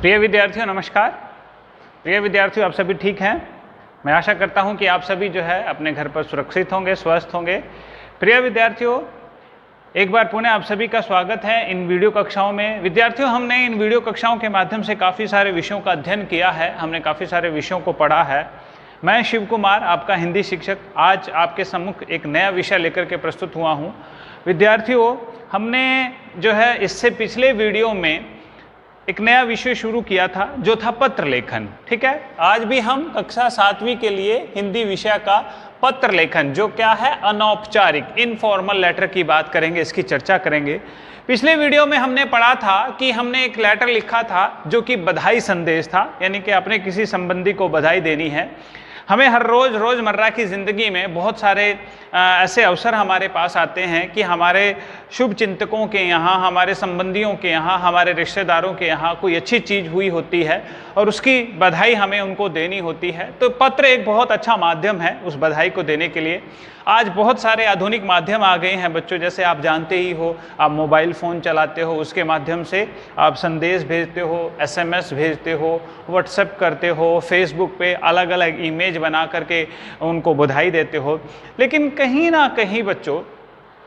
प्रिय विद्यार्थियों नमस्कार। प्रिय विद्यार्थियों आप सभी ठीक हैं। मैं आशा करता हूं कि आप सभी जो है अपने घर पर सुरक्षित होंगे, स्वस्थ होंगे। प्रिय विद्यार्थियों एक बार पुनः आप सभी का स्वागत है इन वीडियो कक्षाओं में। विद्यार्थियों हमने इन वीडियो कक्षाओं के माध्यम से काफ़ी सारे विषयों का अध्ययन किया है, हमने काफ़ी सारे विषयों को पढ़ा है। मैं शिव कुमार आपका हिंदी शिक्षक आज आपके सम्मुख एक नया विषय लेकर के प्रस्तुत हुआ हूँ। विद्यार्थियों हमने जो है इससे पिछले वीडियो में एक नया विषय शुरू किया था जो था पत्र लेखन। ठीक है, आज भी हम कक्षा 7वीं के लिए हिंदी विषय का पत्र लेखन जो क्या है अनौपचारिक इनफॉर्मल लेटर की बात करेंगे, इसकी चर्चा करेंगे। पिछले वीडियो में हमने पढ़ा था कि हमने एक लेटर लिखा था जो कि बधाई संदेश था, यानी कि अपने किसी संबंधी को बधाई देनी है। हमें हर रोज़मर्रा की ज़िंदगी में बहुत सारे ऐसे अवसर हमारे पास आते हैं कि हमारे शुभ चिंतकों के यहाँ, हमारे संबंधियों के यहाँ, हमारे रिश्तेदारों के यहाँ कोई अच्छी चीज़ हुई होती है और उसकी बधाई हमें उनको देनी होती है। तो पत्र एक बहुत अच्छा माध्यम है उस बधाई को देने के लिए। आज बहुत सारे आधुनिक माध्यम आ गए हैं बच्चों, जैसे आप जानते ही हो, आप मोबाइल फ़ोन चलाते हो, उसके माध्यम से आप संदेश भेजते हो, SMS भेजते हो, व्हाट्सएप करते हो, फेसबुक पे अलग अलग इमेज बना करके उनको बधाई देते हो। लेकिन कहीं ना कहीं बच्चों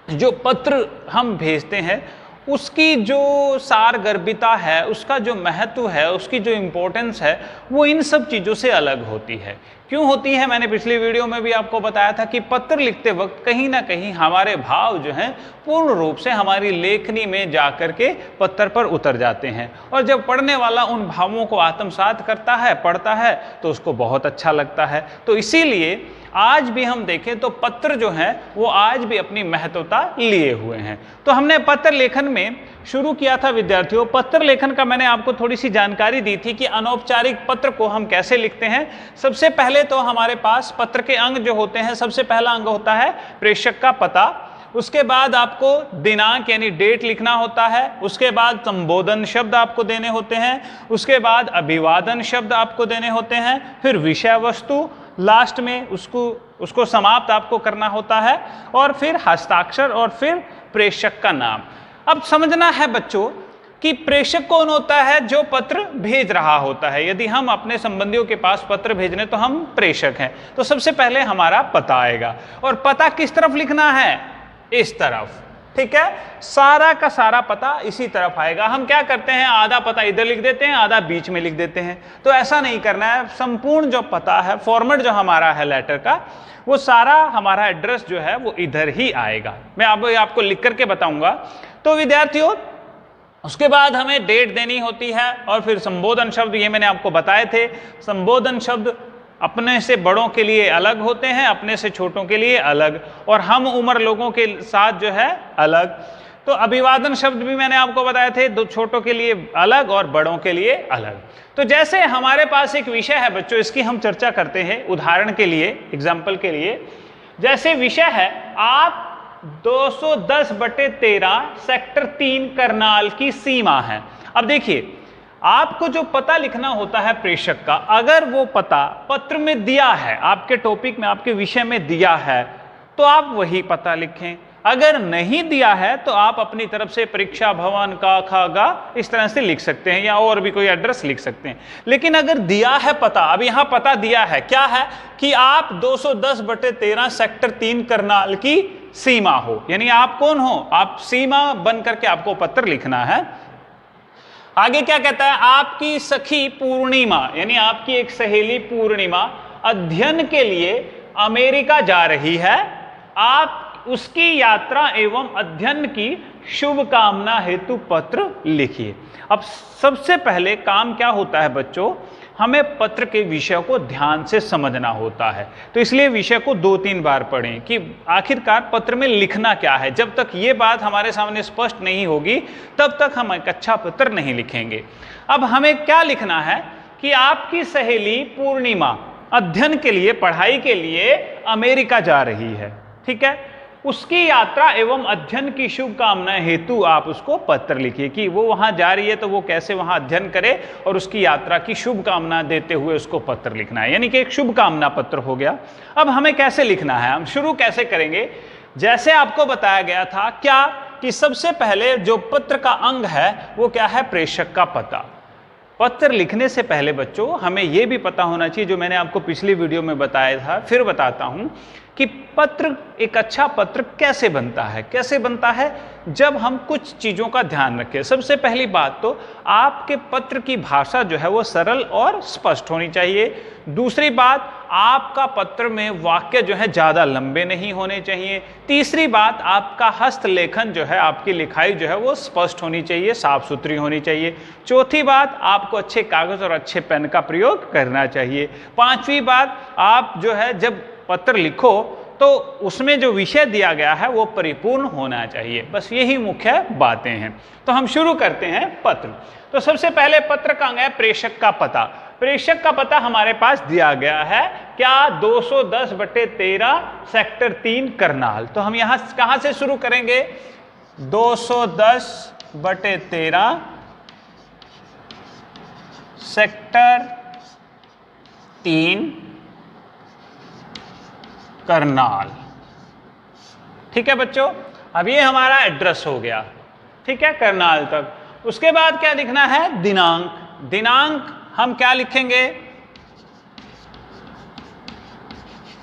जो पत्र हम भेजते हैं उसकी जो सारगर्भिता है, उसका जो महत्व है, उसकी जो इम्पोर्टेंस है वो इन सब चीज़ों से अलग होती है। क्यों होती है? मैंने पिछली वीडियो में भी आपको बताया था कि पत्र लिखते वक्त कहीं ना कहीं हमारे भाव जो हैं पूर्ण रूप से हमारी लेखनी में जा कर के पत्र पर उतर जाते हैं और जब पढ़ने वाला उन भावों को आत्मसात करता है, पढ़ता है तो उसको बहुत अच्छा लगता है। तो इसीलिए आज भी हम देखें तो पत्र जो हैं वो आज भी अपनी महत्वता लिए हुए हैं। तो हमने पत्र लेखन में शुरू किया था विद्यार्थियों। पत्र लेखन का मैंने आपको थोड़ी सी जानकारी दी थी कि अनौपचारिक पत्र को हम कैसे लिखते हैं। सबसे पहले तो हमारे पास पत्र के अंग जो होते हैं, सबसे पहला अंग होता है प्रेषक का पता। उसके बाद आपको दिनांक यानी डेट लिखना होता है। उसके बाद संबोधन शब्द आपको देने होते हैं। उसके बाद अभिवादन शब्द आपको देने होते हैं। फिर विषय वस्तु, लास्ट में उसको समाप्त आपको करना होता है, और फिर हस्ताक्षर, और फिर प्रेषक का नाम। अब समझना है बच्चों कि प्रेषक कौन होता है? जो पत्र भेज रहा होता है। यदि हम अपने संबंधियों के पास पत्र भेजने तो हम प्रेषक हैं। तो सबसे पहले हमारा पता आएगा, और पता किस तरफ लिखना है? इस तरफ। ठीक है, सारा का सारा पता इसी तरफ आएगा। हम क्या करते हैं, आधा पता इधर लिख देते हैं, आधा बीच में लिख देते हैं। तो ऐसा नहीं करना है। संपूर्ण जो पता है, फॉर्मेट जो हमारा है लेटर का, वो सारा हमारा एड्रेस जो है वो इधर ही आएगा। मैं आपको लिख करके बताऊंगा। तो विद्यार्थियों उसके बाद हमें डेट देनी होती है, और फिर संबोधन शब्द, ये मैंने आपको बताए थे। संबोधन शब्द अपने से बड़ों के लिए अलग होते हैं, अपने से छोटों के लिए अलग, और हम उम्र लोगों के साथ जो है अलग। तो अभिवादन शब्द भी मैंने आपको बताए थे, दो छोटों के लिए अलग और बड़ों के लिए अलग। तो जैसे हमारे पास एक विषय है बच्चों, इसकी हम चर्चा करते हैं उदाहरण के लिए, एग्जाम्पल के लिए। जैसे विषय है आप 210/13 सेक्टर 3 करनाल की सीमा है। अब देखिए, आपको जो पता लिखना होता है प्रेषक का, अगर वो पता पत्र में दिया है, आपके टॉपिक में, आपके विषय में दिया है, तो आप वही पता लिखें। अगर नहीं दिया है तो आप अपनी तरफ से परीक्षा भवन का खागा इस तरह से लिख सकते हैं, या और भी कोई एड्रेस लिख सकते हैं। लेकिन अगर दिया है पता, अब यहां पता दिया है, क्या है कि आप 210/13 सेक्टर 3 करनाल की सीमा हो, यानी आप कौन हो? आप सीमा बन करके आपको पत्र लिखना है। आगे क्या कहता है? आपकी सखी पूर्णिमा, यानी आपकी एक सहेली पूर्णिमा अध्ययन के लिए अमेरिका जा रही है। आप उसकी यात्रा एवं अध्ययन की शुभकामना हेतु पत्र लिखिए। अब सबसे पहले काम क्या होता है बच्चों? हमें पत्र के विषय को ध्यान से समझना होता है। तो इसलिए विषय को 2-3 बार पढ़ें कि आखिरकार पत्र में लिखना क्या है। जब तक ये बात हमारे सामने स्पष्ट नहीं होगी तब तक हम एक अच्छा पत्र नहीं लिखेंगे। अब हमें क्या लिखना है कि आपकी सहेली पूर्णिमा अध्ययन के लिए, पढ़ाई के लिए अमेरिका जा रही है। ठीक है, उसकी यात्रा एवं अध्ययन की शुभकामनाएं हेतु आप उसको पत्र लिखिए कि वो वहां जा रही है तो वो कैसे वहां अध्ययन करे, और उसकी यात्रा की शुभकामना देते हुए उसको पत्र लिखना है, यानी कि एक शुभकामना पत्र हो गया। अब हमें कैसे लिखना है, हम शुरू कैसे करेंगे? जैसे आपको बताया गया था क्या कि सबसे पहले जो पत्र का अंग है वो क्या है? प्रेषक का पता। पत्र लिखने से पहले बच्चों हमें यह भी पता होना चाहिए, जो मैंने आपको पिछली वीडियो में बताया था, फिर बताता हूं कि पत्र, एक अच्छा पत्र कैसे बनता है। कैसे बनता है? जब हम कुछ चीजों का ध्यान रखें। सबसे पहली बात तो आपके पत्र की भाषा जो है वो सरल और स्पष्ट होनी चाहिए। दूसरी बात, आपका पत्र में वाक्य जो है ज्यादा लंबे नहीं होने चाहिए। तीसरी बात, आपका हस्तलेखन जो है, आपकी लिखाई जो है वो स्पष्ट होनी चाहिए, साफ सुथरी होनी चाहिए। चौथी बात, आपको अच्छे कागज और अच्छे पेन का प्रयोग करना चाहिए। पांचवी बात, आप जो है जब पत्र लिखो तो उसमें जो विषय दिया गया है वो परिपूर्ण होना चाहिए। बस यही मुख्य बातें हैं। तो हम शुरू करते हैं पत्र। तो सबसे पहले पत्र का है प्रेषक का पता। प्रेषक का पता हमारे पास दिया गया है क्या? 210/13 सेक्टर 3 करनाल। तो हम यहां कहां से शुरू करेंगे? 210/13 सेक्टर 3 करनाल। ठीक है बच्चों, अब ये हमारा एड्रेस हो गया, ठीक है, करनाल तक। उसके बाद क्या लिखना है? दिनांक। दिनांक हम क्या लिखेंगे?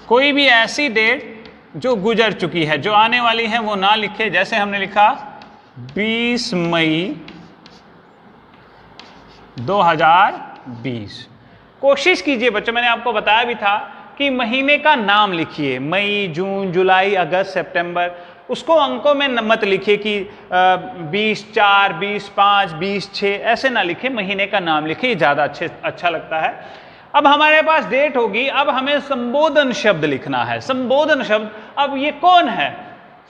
कोई भी ऐसी डेट जो गुजर चुकी है, जो आने वाली है वो ना लिखे। जैसे हमने लिखा 20 मई 2020। कोशिश कीजिए बच्चों, मैंने आपको बताया भी था कि महीने का नाम लिखिए। मई, जून, जुलाई, अगस्त, सितंबर। उसको अंकों में मत लिखिए कि 20/4, 20/5, 20/6 ऐसे ना लिखिए। महीने का नाम लिखिए, ज़्यादा अच्छा लगता है। अब हमारे पास डेट होगी। अब हमें संबोधन शब्द लिखना है। संबोधन शब्द, अब ये कौन है?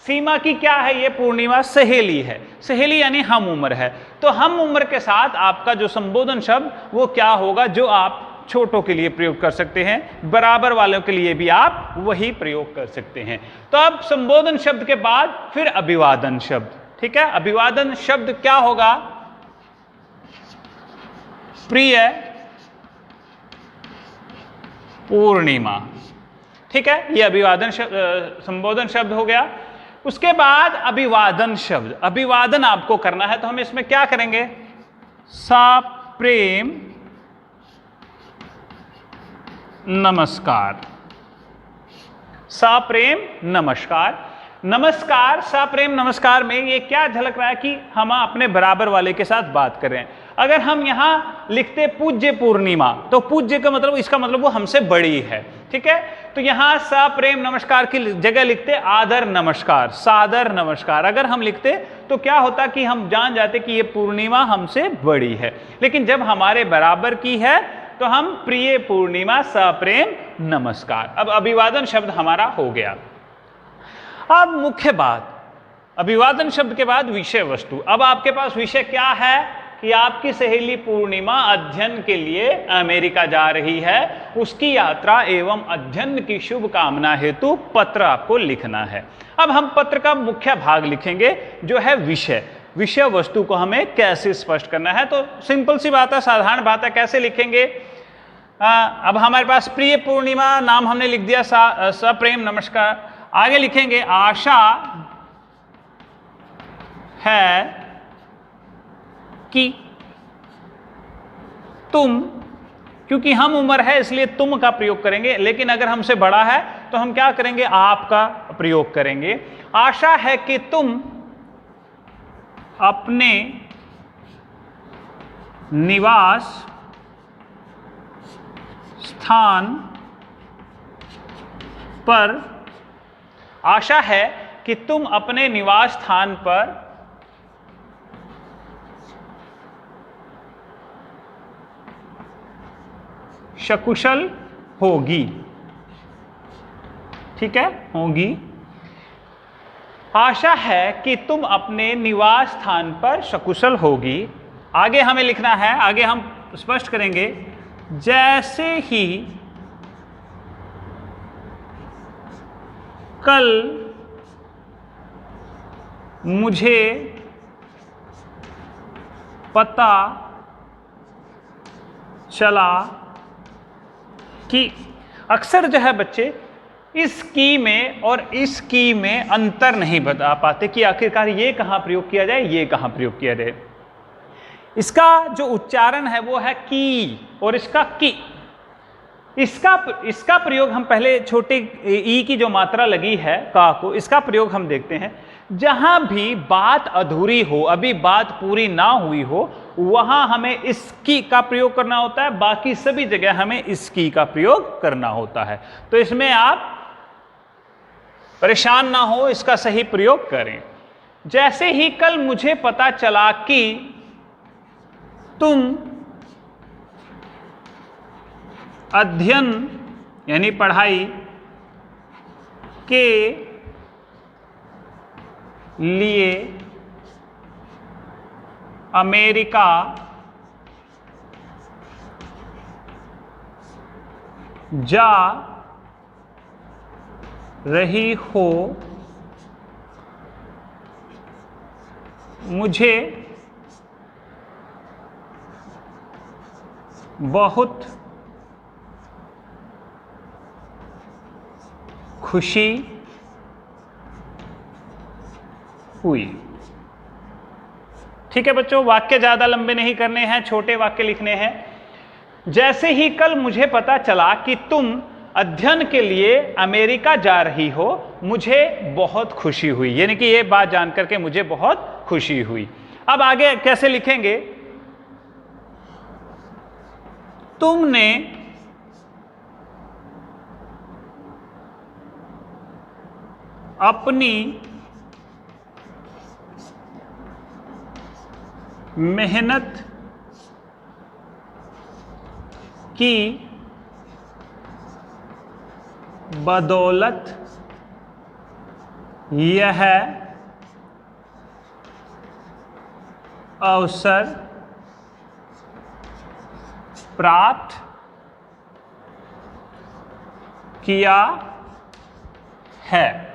सीमा की क्या है? ये पूर्णिमा सहेली है। सहेली यानी हम उम्र है। तो हम उम्र के साथ आपका जो संबोधन शब्द वो क्या होगा? जो आप छोटों के लिए प्रयोग कर सकते हैं, बराबर वालों के लिए भी आप वही प्रयोग कर सकते हैं। तो अब संबोधन शब्द के बाद फिर अभिवादन शब्द। ठीक है, अभिवादन शब्द क्या होगा? प्रिय पूर्णिमा। ठीक है, ये अभिवादन संबोधन शब्द हो गया। उसके बाद अभिवादन शब्द। अभिवादन आपको करना है तो हम इसमें क्या करेंगे? सप्रेम नमस्कार। सप्रेम नमस्कार। नमस्कार, सप्रेम नमस्कार में ये क्या झलक रहा है कि हम अपने बराबर वाले के साथ बात कर रहे हैं। अगर हम यहां लिखते पूज्य पूर्णिमा, तो पूज्य का मतलब, इसका मतलब वो हमसे बड़ी है। ठीक है, तो यहां सप्रेम नमस्कार की जगह लिखते आदर नमस्कार, सादर नमस्कार। अगर हम लिखते तो क्या होता कि हम जान जाते कि ये पूर्णिमा हमसे बड़ी है। लेकिन जब हमारे बराबर की है तो हम प्रिय पूर्णिमा, सप्रेम नमस्कार। अब अभिवादन शब्द हमारा हो गया। अब मुख्य बात, अभिवादन शब्द के बाद विषय वस्तु। अब आपके पास विषय क्या है कि आपकी सहेली पूर्णिमा अध्ययन के लिए अमेरिका जा रही है। उसकी यात्रा एवं अध्ययन की शुभकामना हेतु पत्र आपको लिखना है। अब हम पत्र का मुख्य भाग लिखेंगे जो है विषय। विषय वस्तु को हमें कैसे स्पष्ट करना है? तो सिंपल सी बात है, साधारण बात है। कैसे लिखेंगे? अब हमारे पास प्रिय पूर्णिमा नाम हमने लिख दिया, सप्रेम नमस्कार। आगे लिखेंगे आशा है कि तुम, क्योंकि हम उम्र है इसलिए तुम का प्रयोग करेंगे। लेकिन अगर हमसे बड़ा है तो हम क्या करेंगे? आप का प्रयोग करेंगे। आशा है कि तुम अपने निवास स्थान पर, आशा है कि तुम अपने निवास स्थान पर सकुशल होगी। ठीक है, होगी। आशा है कि तुम अपने निवास स्थान पर सकुशल होगी। आगे हमें लिखना है, आगे हम स्पष्ट करेंगे, जैसे ही कल मुझे पता चला कि, अक्सर जो है बच्चे इस की में और इस की में अंतर नहीं बता पाते कि आखिरकार ये कहाँ प्रयोग किया जाए, ये कहाँ प्रयोग किया जाए। इसका जो उच्चारण है वो है की, और इसका की। इसका प्रयोग हम पहले छोटे ई की जो मात्रा लगी है का को, इसका प्रयोग हम देखते हैं। जहां भी बात अधूरी हो, अभी बात पूरी ना हुई हो, वहां हमें इसकी का प्रयोग करना होता है, बाकी सभी जगह हमें इसकी का प्रयोग करना होता है। तो इसमें आप परेशान ना हो, इसका सही प्रयोग करें। जैसे ही कल मुझे पता चला कि तुम अध्ययन यानी पढ़ाई के लिए अमेरिका जा रही हो, मुझे बहुत खुशी हुई। ठीक है बच्चों, वाक्य ज्यादा लंबे नहीं करने हैं, छोटे वाक्य लिखने हैं। जैसे ही कल मुझे पता चला कि तुम अध्ययन के लिए अमेरिका जा रही हो, मुझे बहुत खुशी हुई। यानी कि ये बात जानकर के मुझे बहुत खुशी हुई। अब आगे कैसे लिखेंगे? तुमने अपनी मेहनत की बदौलत यह अवसर प्राप्त किया है।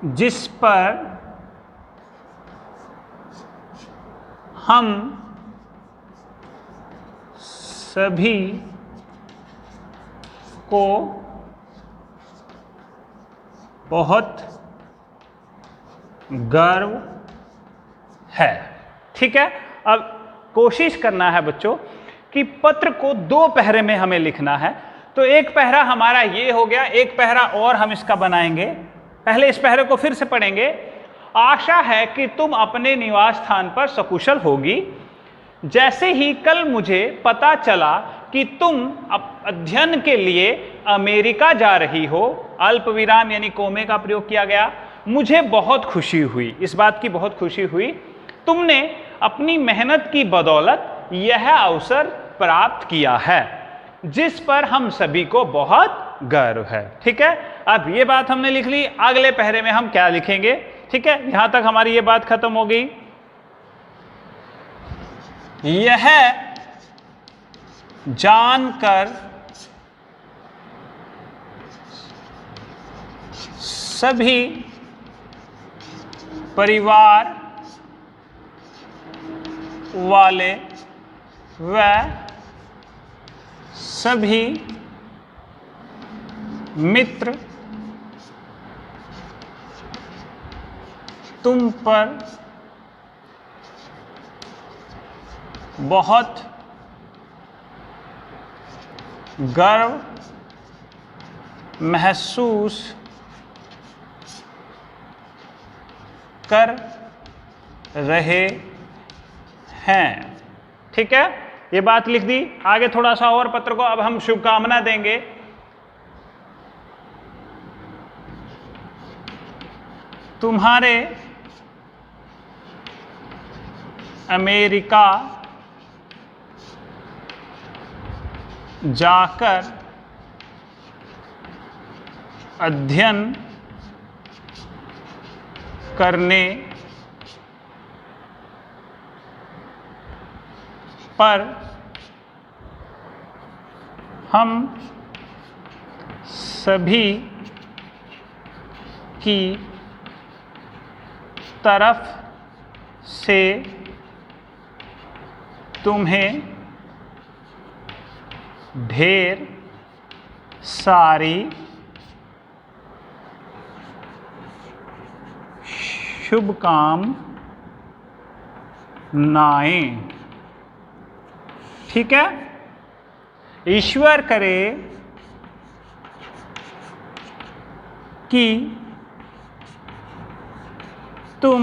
जिस पर हम सभी को बहुत गर्व है। ठीक है, अब कोशिश करना है बच्चों कि पत्र को 2 पहरे में हमें लिखना है। तो एक पहरा हमारा ये हो गया, एक पहरा और हम इसका बनाएंगे। पहले इस पहरे को फिर से पढ़ेंगे। आशा है कि तुम अपने निवास स्थान पर सकुशल होगी। जैसे ही कल मुझे पता चला कि तुम अध्ययन के लिए अमेरिका जा रही हो, अल्प विराम यानी कोमे का प्रयोग किया गया, मुझे बहुत खुशी हुई। इस बात की बहुत खुशी हुई, तुमने अपनी मेहनत की बदौलत यह अवसर प्राप्त किया है, जिस पर हम सभी को बहुत गर्व है। ठीक है, अब ये बात हमने लिख ली। अगले पहरे में हम क्या लिखेंगे? ठीक है, यहां तक हमारी ये बात खत्म हो गई। यह जानकर सभी परिवार वाले व सभी मित्र तुम पर बहुत गर्व महसूस कर रहे हैं। ठीक है, ये बात लिख दी। आगे थोड़ा सा और पत्र को अब हम शुभकामना देंगे। तुम्हारे अमेरिका जाकर अध्ययन करने पर हम सभी की तरफ से तुम्हें ढेर सारी शुभकामनाएं। ठीक है, ईश्वर करे कि तुम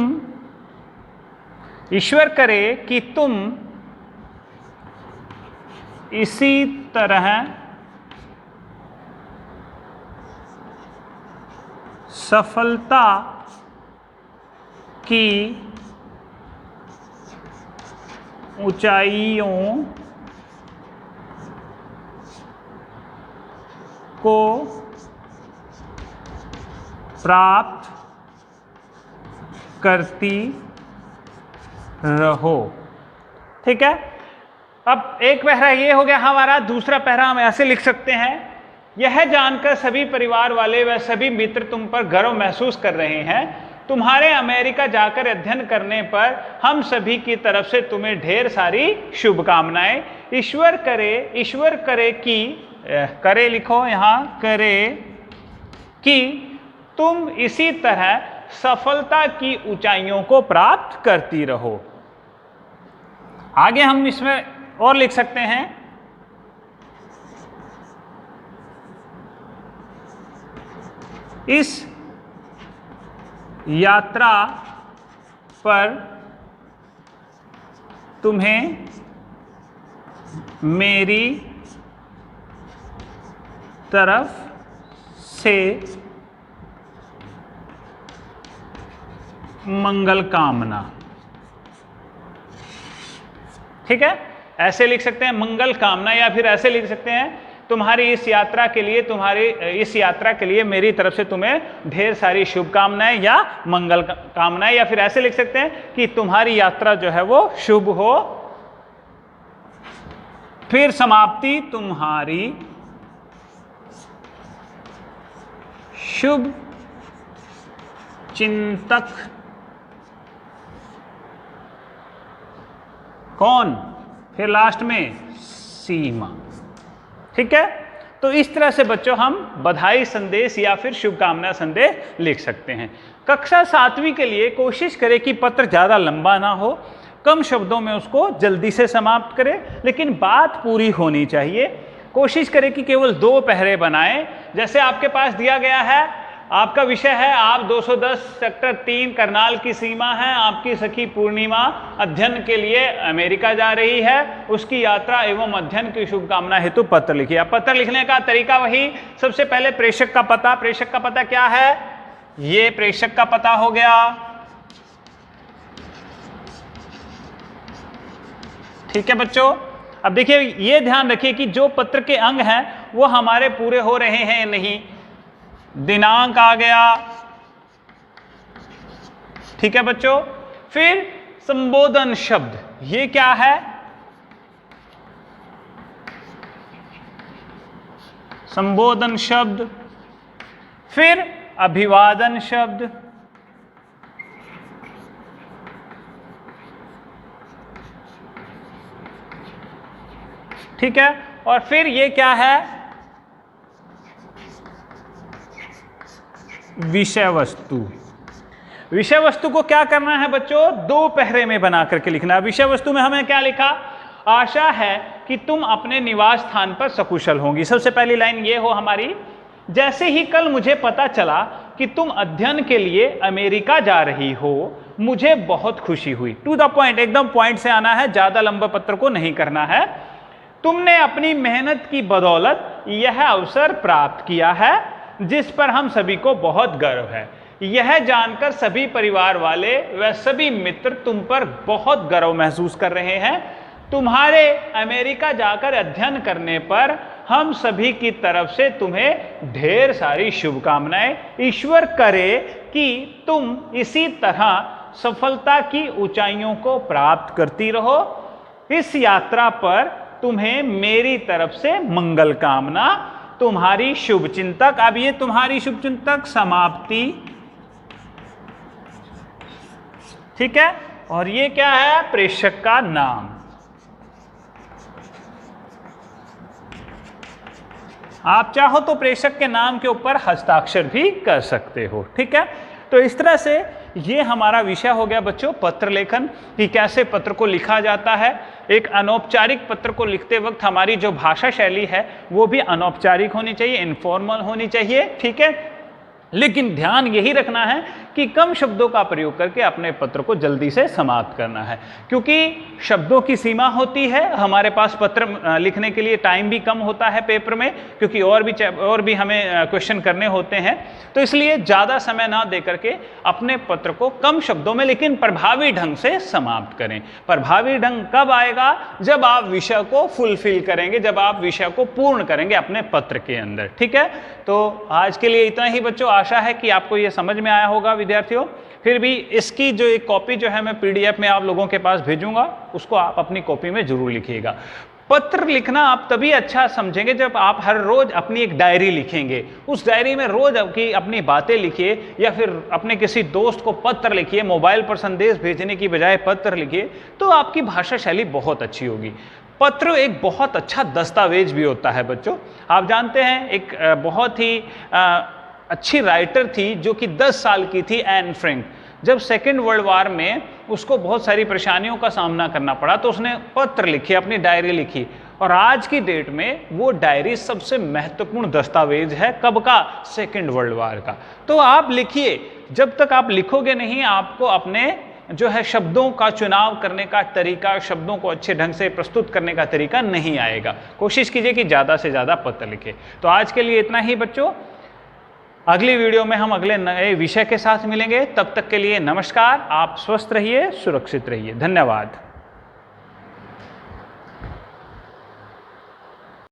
इसी तरह सफलता की ऊंचाइयों को प्राप्त करती रहो। ठीक है, अब एक पहरा ये हो गया हमारा। दूसरा पहरा हम ऐसे लिख सकते हैं, यह जानकर सभी परिवार वाले व सभी मित्र तुम पर गर्व महसूस कर रहे हैं। तुम्हारे अमेरिका जाकर अध्ययन करने पर हम सभी की तरफ से तुम्हें ढेर सारी शुभकामनाएं। ईश्वर करे कि करे लिखो यहां, करे कि तुम इसी तरह सफलता की ऊंचाइयों को प्राप्त करती रहो। आगे हम इसमें और लिख सकते हैं, इस यात्रा पर तुम्हें मेरी तरफ से मंगल कामना। ठीक है, ऐसे लिख सकते हैं मंगल कामना, या फिर ऐसे लिख सकते हैं तुम्हारी इस यात्रा के लिए मेरी तरफ से तुम्हें ढेर सारी शुभकामनाएं या मंगल कामनाएं, या फिर ऐसे लिख सकते हैं कि तुम्हारी यात्रा जो है वो शुभ हो। फिर समाप्ति तुम्हारी शुभ चिंतक कौन, फिर लास्ट में सीमा। ठीक है, तो इस तरह से बच्चों हम बधाई संदेश या फिर शुभकामना संदेश लिख सकते हैं। कक्षा 7वीं के लिए कोशिश करें कि पत्र ज़्यादा लंबा ना हो, कम शब्दों में उसको जल्दी से समाप्त करें, लेकिन बात पूरी होनी चाहिए। कोशिश करें कि केवल 2 पहरे बनाएं। जैसे आपके पास दिया गया है, आपका विषय है, आप 210 सेक्टर 3 करनाल की सीमा है, आपकी सखी पूर्णिमा अध्ययन के लिए अमेरिका जा रही है, उसकी यात्रा एवं अध्ययन की शुभकामना हेतु पत्र लिखिए। अब पत्र लिखने का तरीका वही, सबसे पहले प्रेषक का पता। प्रेषक का पता क्या है, ये प्रेषक का पता हो गया। ठीक है बच्चों, अब देखिए ये ध्यान रखिए कि जो पत्र के अंग हैं वो हमारे पूरे हो रहे हैं नहीं। दिनांक आ गया, ठीक है बच्चों। फिर संबोधन शब्द, ये क्या है, संबोधन शब्द। फिर अभिवादन शब्द, ठीक है। और फिर ये क्या है, विषय वस्तु। विषय वस्तु को क्या करना है बच्चों, 2 पहरे में बना करके लिखना है। विषय वस्तु में हमें क्या लिखा, आशा है कि तुम अपने निवास स्थान पर सकुशल होंगी। सबसे पहली लाइन ये हो हमारी, जैसे ही कल मुझे पता चला कि तुम अध्ययन के लिए अमेरिका जा रही हो, मुझे बहुत खुशी हुई। टू द पॉइंट, एकदम पॉइंट से आना है, ज्यादा लंबे पत्र को नहीं करना है। तुमने अपनी मेहनत की बदौलत यह अवसर प्राप्त किया है जिस पर हम सभी को बहुत गर्व है। यह जानकर सभी परिवार वाले व सभी मित्र तुम पर बहुत गर्व महसूस कर रहे हैं। तुम्हारे अमेरिका जाकर अध्ययन करने पर हम सभी की तरफ से तुम्हें ढेर सारी शुभकामनाएं। ईश्वर करे कि तुम इसी तरह सफलता की ऊंचाइयों को प्राप्त करती रहो। इस यात्रा पर तुम्हें मेरी तरफ से मंगल कामना। तुम्हारी शुभचिंतक। अब ये तुम्हारी शुभचिंतक समाप्ति, ठीक है। और ये क्या है, प्रेषक का नाम। आप चाहो तो प्रेषक के नाम के ऊपर हस्ताक्षर भी कर सकते हो, ठीक है। तो इस तरह से ये हमारा विषय हो गया बच्चों पत्र लेखन, कि कैसे पत्र को लिखा जाता है। एक अनौपचारिक पत्र को लिखते वक्त हमारी जो भाषा शैली है वो भी अनौपचारिक होनी चाहिए, इनफॉर्मल होनी चाहिए, ठीक है। लेकिन ध्यान यही रखना है कि कम शब्दों का प्रयोग करके अपने पत्र को जल्दी से समाप्त करना है, क्योंकि शब्दों की सीमा होती है। हमारे पास पत्र लिखने के लिए टाइम भी कम होता है पेपर में, क्योंकि और भी हमें क्वेश्चन करने होते हैं। तो इसलिए ज़्यादा समय ना दे करके अपने पत्र को कम शब्दों में लेकिन प्रभावी ढंग से समाप्त करें। प्रभावी ढंग कब आएगा? जब आप विषय को फुलफिल करेंगे, जब आप विषय को पूर्ण करेंगे अपने पत्र के अंदर, ठीक है। तो आज के लिए इतना ही बच्चों, आशा है कि आपको ये समझ में आया होगा विद्यार्थियों। फिर भी इसकी जो एक कॉपी जो है मैं पीडीएफ में आप लोगों के पास भेजूंगा, उसको आप अपनी कॉपी में जरूर लिखिएगा। पत्र लिखना आप तभी अच्छा समझेंगे जब आप हर रोज अपनी एक डायरी लिखेंगे। उस डायरी में रोज अपनी बातें लिखिए, या फिर अपने किसी दोस्त को पत्र लिखिए, मोबाइल पर संदेश भेजने की बजाय पत्र लिखिए, तो आपकी भाषा शैली बहुत अच्छी होगी। पत्र एक बहुत अच्छा दस्तावेज भी होता है बच्चों। आप जानते हैं एक बहुत ही अच्छी राइटर थी जो कि 10 साल की थी, एन फ्रैंक। जब सेकेंड वर्ल्ड वार में उसको बहुत सारी परेशानियों का सामना करना पड़ा तो उसने पत्र लिखे, अपनी डायरी लिखी, और आज की डेट में वो डायरी सबसे महत्वपूर्ण दस्तावेज है। कब का? सेकेंड वर्ल्ड वार का। तो आप लिखिए, जब तक आप लिखोगे नहीं आपको अपने जो है शब्दों का चुनाव करने का तरीका, शब्दों को अच्छे ढंग से प्रस्तुत करने का तरीका नहीं आएगा। कोशिश कीजिए कि ज़्यादा से ज़्यादा पत्र लिखें। तो आज के लिए इतना ही बच्चों, अगली वीडियो में हम अगले नए विषय के साथ मिलेंगे। तब तक के लिए नमस्कार। आप स्वस्थ रहिए, सुरक्षित रहिए। धन्यवाद।